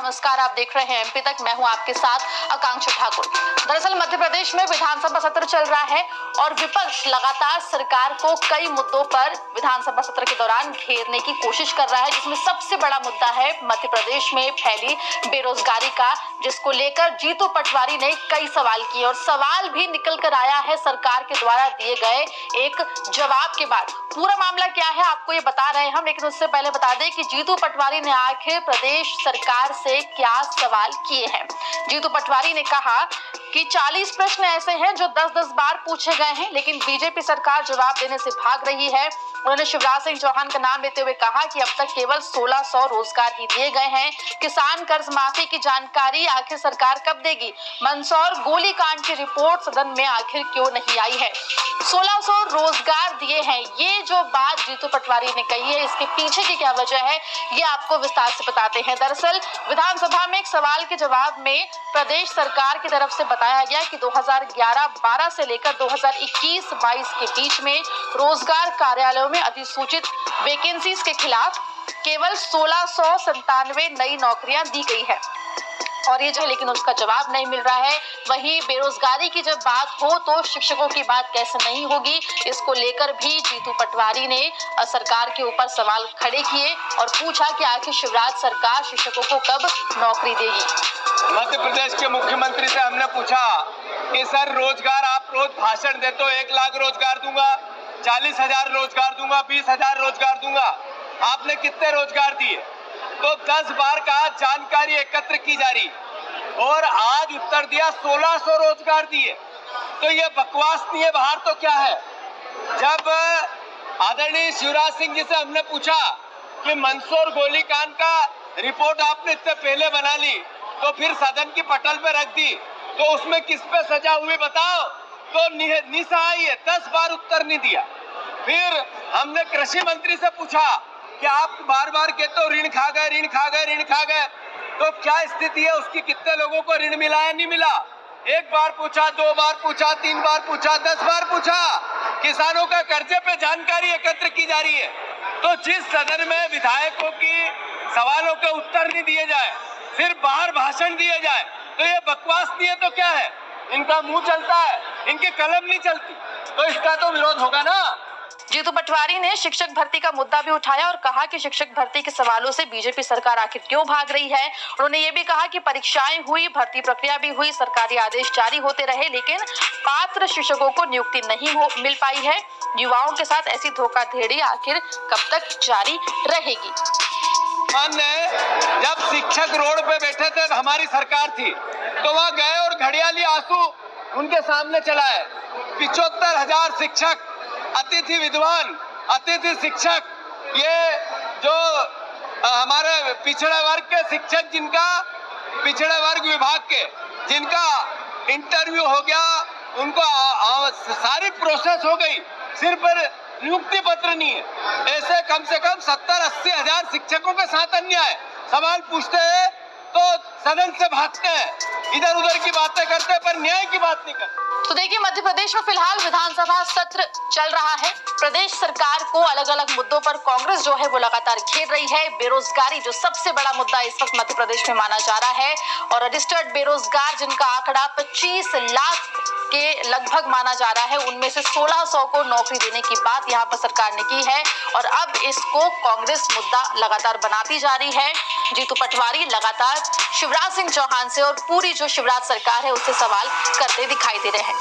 नमस्कार, आप देख रहे हैं एमपी तक। मैं हूं आपके साथ आकांक्षा ठाकुर। दरअसल मध्य प्रदेश में विधानसभा सत्र चल रहा है और विपक्ष लगातार सरकार को कई मुद्दों पर विधानसभा सत्र के दौरान घेरने की कोशिश कर रहा है, जिसमें सबसे बड़ा मुद्दा है मध्य प्रदेश में फैली बेरोजगारी का, जिसको लेकर जीतू पटवारी ने कई सवाल किए और सवाल भी निकल कर आया है सरकार के द्वारा दिए गए एक जवाब के बाद। पूरा मामला क्या है आपको ये बता रहे हैं हम, लेकिन उससे पहले बता दें कि जीतू पटवारी ने आखिर प्रदेश सरकार से क्या सवाल किए हैं। जीतू पटवारी ने कहा कि 40 प्रश्न ऐसे हैं जो 10-10 बार पूछे गए हैं, लेकिन बीजेपी सरकार जवाब देने से भाग रही है। उन्होंने शिवराज सिंह चौहान का नाम लेते हुए कहा कि अब तक केवल 1600 रोजगार ही दिए गए हैं। किसान कर्ज माफी की जानकारी आखिर सरकार कब देगी? मंदसौर गोलीकांड की रिपोर्ट सदन में आखिर क्यों नहीं आई है? 1600 रोजगार दिए हैं, ये जो बात जीतू पटवारी ने कही है, इसके पीछे की क्या वजह है, ये आपको विस्तार से बताते हैं। दरअसल विधानसभा में एक सवाल के जवाब में प्रदेश सरकार की तरफ से बताया गया कि 2011-12 से लेकर 2021-22 के बीच में रोजगार कार्यालयों में अधिसूचित वैकेंसीज के खिलाफ केवल 1697 नई नौकरियां दी गई है और ये जो, लेकिन उसका जवाब नहीं मिल रहा है। वहीं बेरोजगारी की जब बात हो तो शिक्षकों की बात कैसे नहीं होगी, इसको लेकर भी जीतू पटवारी ने सरकार के ऊपर सवाल खड़े किए और पूछा कि आखिर शिवराज सरकार शिक्षकों को कब नौकरी देगी। मध्य प्रदेश के मुख्यमंत्री से हमने पूछा कि सर रोजगार, आप रोज भाषण देते हो 1 लाख रोजगार दूंगा, 40,000 रोजगार दूंगा, 20,000 रोजगार दूंगा, आपने कितने रोजगार दिए? तो 10 बार कहा जानकारी एकत्र की जा रही और आज उत्तर दिया 1600 रोजगार दिए। तो ये बकवास नहीं है, बाहर तो क्या है? जब आदरणीय शिवराज सिंह जी से हमने पूछा कि मंदसौर गोलीकांड का रिपोर्ट आपने इससे पहले बना ली तो फिर सदन की पटल पे रख दी, तो उसमें किस पे सजा हुई बताओ? तो निसहाय है, 10 बार उत्तर नहीं दिया। फिर हमने कृषि मंत्री से पूछा कि आप बार बार कहते हो ऋण खा गए, ऋण खा गए, ऋण खा गए, तो क्या स्थिति है उसकी? कितने लोगों को ऋण मिला है, नहीं मिला? 1 बार पूछा, 2 बार पूछा, 3 बार पूछा, 10 बार पूछा। किसानों का कर्जे पे जानकारी एकत्र की जा रही है। तो जिस सदन में विधायकों की सवालों के उत्तर नहीं दिए जाए, सिर्फ बाहर भाषण दिए जाए, तो ये बकवास नहीं है तो क्या है? इनका मुंह चलता है, इनकी कलम नहीं चलती, तो इसका तो विरोध होगा ना। जीतू पटवारी ने शिक्षक भर्ती का मुद्दा भी उठाया और कहा कि शिक्षक भर्ती के सवालों से बीजेपी सरकार आखिर क्यों भाग रही है। उन्होंने ये भी कहा कि परीक्षाएं हुई, भर्ती प्रक्रिया भी हुई, सरकारी आदेश जारी होते रहे, लेकिन पात्र शिक्षकों को नियुक्ति नहीं मिल पाई है। युवाओं के साथ ऐसी धोखाधड़ी आखिर कब तक जारी रहेगी? जब शिक्षक रोड पे बैठे थे, हमारी सरकार थी, तो वहाँ गए और घड़ियाली आंसू उनके सामने चलाए। 75,000 शिक्षक, अतिथि विद्वान, अतिथि शिक्षक, ये जो हमारे पिछड़े वर्ग के शिक्षक, जिनका पिछड़े वर्ग विभाग के जिनका इंटरव्यू हो गया, उनको सारी प्रोसेस हो गई, सिर्फ नियुक्ति पत्र नहीं है। ऐसे कम से कम 70-80 हजार शिक्षकों के साथ अन्याय। सवाल पूछते हैं तो सदन से भागते हैं, इधर उधर की बातें करते हैं, पर न्याय की बात नहीं करते। तो देखिए, मध्य प्रदेश में फिलहाल विधानसभा सत्र चल रहा है। प्रदेश सरकार को अलग अलग मुद्दों पर कांग्रेस जो है वो लगातार घेर रही है। बेरोजगारी जो सबसे बड़ा मुद्दा इस वक्त मध्य प्रदेश में माना जा रहा है और रजिस्टर्ड बेरोजगार जिनका आंकड़ा 25 लाख के लगभग माना जा रहा है, उनमें से 1600 को नौकरी देने की बात यहाँ पर सरकार ने की है और अब इसको कांग्रेस मुद्दा लगातार बनाती जा रही है। जीतू पटवारी लगातार शिवराज सिंह चौहान से और पूरी जो शिवराज सरकार है उससे सवाल करते दिखाई दे रहे हैं।